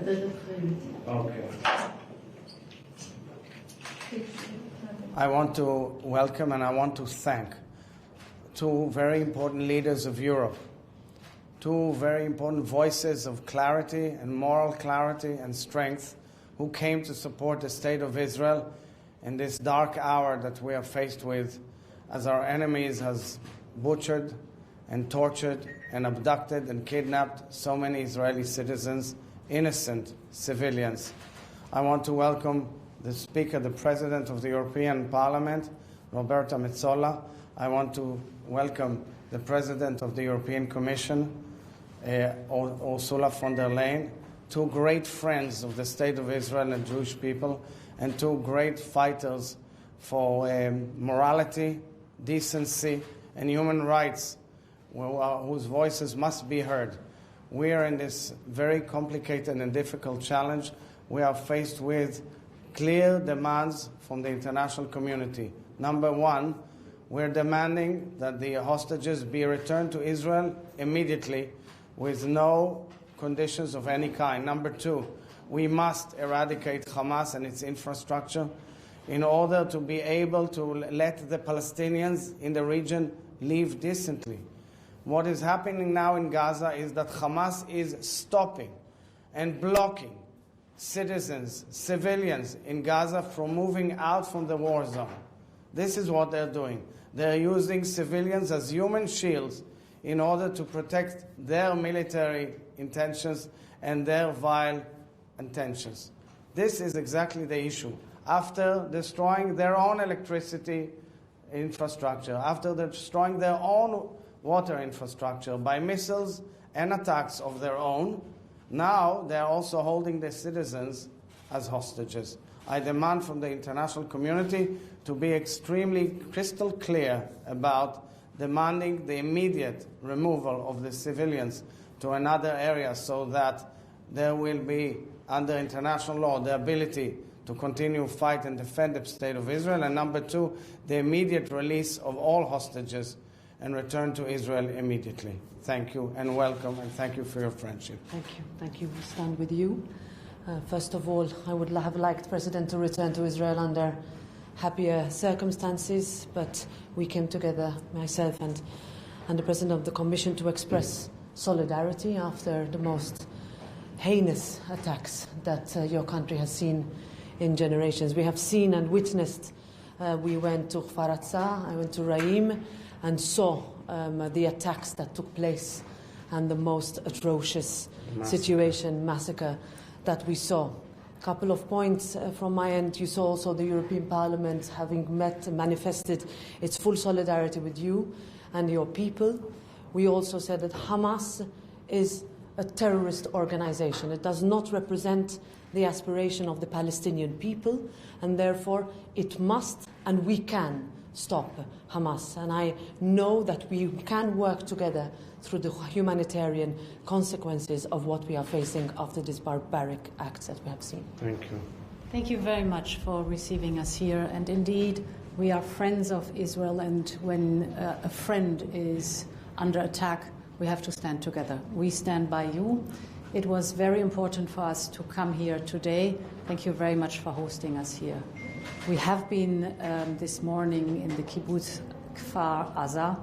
Okay. I want to welcome and I want to thank two very important leaders of Europe, two very important voices of clarity and moral clarity and strength who came to support the state of Israel in this dark hour that we are faced with as our enemies has butchered and tortured and abducted and kidnapped so many Israeli citizens, innocent civilians. I want to welcome the Speaker, the President of the European Parliament, Roberta Metsola. I want to welcome the President of the European Commission, Ursula von der Leyen, two great friends of the State of Israel and Jewish people, and two great fighters for morality, decency, and human rights, whose voices must be heard. We are in this very complicated and difficult challenge. We are faced with clear demands from the international community. Number one, we're demanding that the hostages be returned to Israel immediately with no conditions of any kind. Number two, we must eradicate Hamas and its infrastructure in order to be able to let the Palestinians in the region live decently. What is happening now in Gaza is that Hamas is stopping and blocking citizens, civilians in Gaza from moving out from the war zone. This is what they're doing. They're using civilians as human shields in order to protect their military intentions and their vile intentions. This is exactly the issue. After destroying their own electricity infrastructure, after destroying their own water infrastructure by missiles and attacks of their own, now they're also holding their citizens as hostages. I demand from the international community to be extremely crystal clear about demanding the immediate removal of the civilians to another area so that there will be, under international law, the ability to continue fight and defend the state of Israel. And number two, the immediate release of all hostages and return to Israel immediately. Thank you and welcome, and thank you for your friendship. Thank you. Thank you. We stand with you. First of all, I would have liked the President to return to Israel under happier circumstances, but we came together, myself and the President of the Commission, to express solidarity after the most heinous attacks that your country has seen in generations. We have seen and witnessed. We went to Kfar Aza, I went to Raim, and saw the attacks that took place and the most atrocious massacre that we saw. A couple of points from my end. You saw also the European Parliament having met and manifested its full solidarity with you and your people. We also said that Hamas is a terrorist organization. It does not represent the aspiration of the Palestinian people, and therefore it must and we can stop Hamas. And I know that we can work together through the humanitarian consequences of what we are facing after these barbaric acts that we have seen. Thank you. Thank you very much for receiving us here. And indeed, we are friends of Israel, and when a friend is under attack, we have to stand together. We stand by you. It was very important for us to come here today. Thank you very much for hosting us here. We have been this morning in the kibbutz Kfar Aza,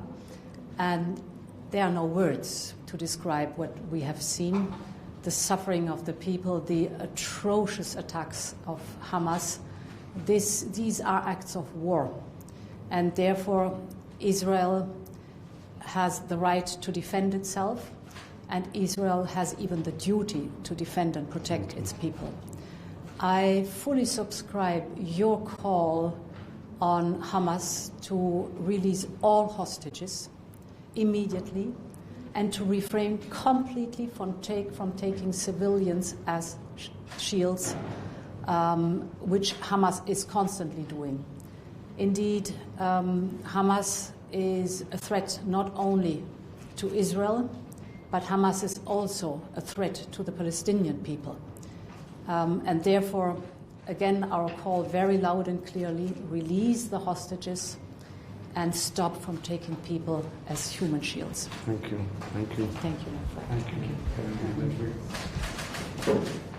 and there are no words to describe what we have seen, the suffering of the people, the atrocious attacks of Hamas. These are acts of war, and therefore Israel has the right to defend itself, and Israel has even the duty to defend and protect its people. I fully subscribe your call on Hamas to release all hostages immediately and to refrain completely from taking civilians as shields, which Hamas is constantly doing. Indeed, Hamas is a threat not only to Israel, but Hamas is also a threat to the Palestinian people. And therefore, again, our call very loud and clearly: release the hostages and stop from taking people as human shields. Thank you. Thank you. Thank you. Thank you. Thank you.